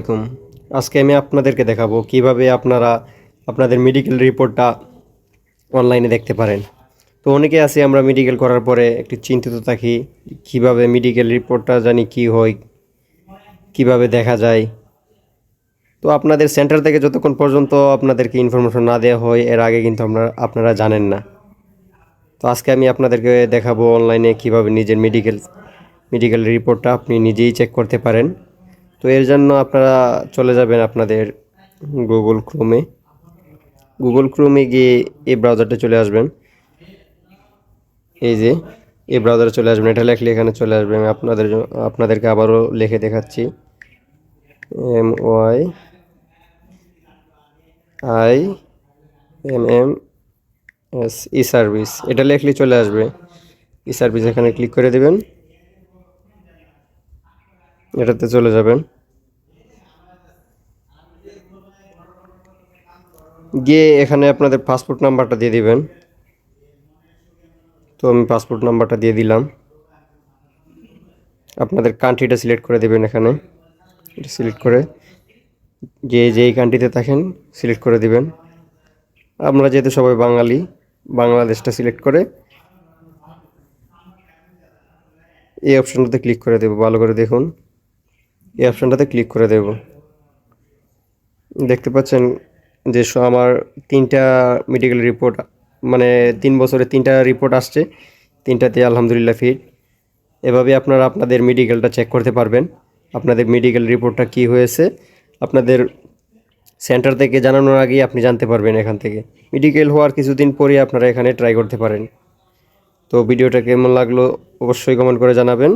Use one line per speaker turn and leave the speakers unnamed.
আলাইকুম। আজকে আমি আপনাদেরকে দেখাবো কিভাবে আপনারা আপনাদের মেডিকেল রিপোর্টটা অনলাইনে দেখতে পারেন। তো অনেকে আছে আমরা মেডিকেল করার পরে একটু চিন্তিত থাকি, কিভাবে মেডিকেল রিপোর্টটা জানি কি হয়, কিভাবে দেখা যায়। তো আপনাদের সেন্টার থেকে যতক্ষণ পর্যন্ত আপনাদেরকে ইনফরমেশন না দেওয়া হয় এর আগে কিন্তু আপনারা জানেন না। তো আজকে আমি আপনাদেরকে দেখাবো অনলাইনে কিভাবে নিজের মেডিকেল রিপোর্টটা আপনি নিজেই চেক করতে পারেন। তো এর জন্য আপনারা চলে যাবেন আপনাদের গুগল ক্রোমে গিয়ে এই ব্রাউজারটা চলে আসবেন। এই যে এই ব্রাউজারে চলে আসবেন, এটা লেখলে এখানে চলে আসবে। আমি আপনাদেরকে আবারও লিখে দেখাচ্ছি, MYIMMS ই সার্ভিস, এটা লেখলে চলে আসবে। ই সার্ভিস এখানে ক্লিক করে দেবেন, এটাতে চলে যাবেন। গিয়ে এখানে আপনাদের পাসপোর্ট নাম্বারটা দিয়ে দিবেন। তো আমি পাসপোর্ট নাম্বারটা দিয়ে দিলাম। আপনাদের কান্ট্রিটা সিলেক্ট করে দেবেন, এখানে এটা সিলেক্ট করে যেই কান্ট্রিতে থাকেন সিলেক্ট করে দিবেন। আমরা যেহেতু সবাই বাঙালি, বাংলাদেশটা সিলেক্ট করে এই অপশনটাতে ক্লিক করে দেব। ভালো করে দেখুন, এই অপশনটাতে ক্লিক করে দেব। দেখতে পাচ্ছেন যে আমার 3টা মেডিকেল রিপোর্ট, মানে 3 বছরে 3টা রিপোর্ট আসছে, 3টাতে আলহামদুলিল্লাহ ফিট। এভাবে আপনারা আপনাদের মেডিকেলটা চেক করতে পারবেন। আপনাদের মেডিকেল রিপোর্টটা কি হয়েছে আপনাদের সেন্টার থেকে জানানোর আগেই আপনি জানতে পারবেন এখান থেকে। মেডিকেল হওয়ার কিছুদিন পরে আপনারা এখানে ট্রাই করতে পারেন। তো ভিডিওটা কেমন লাগলো অবশ্যই কমেন্ট করে জানাবেন।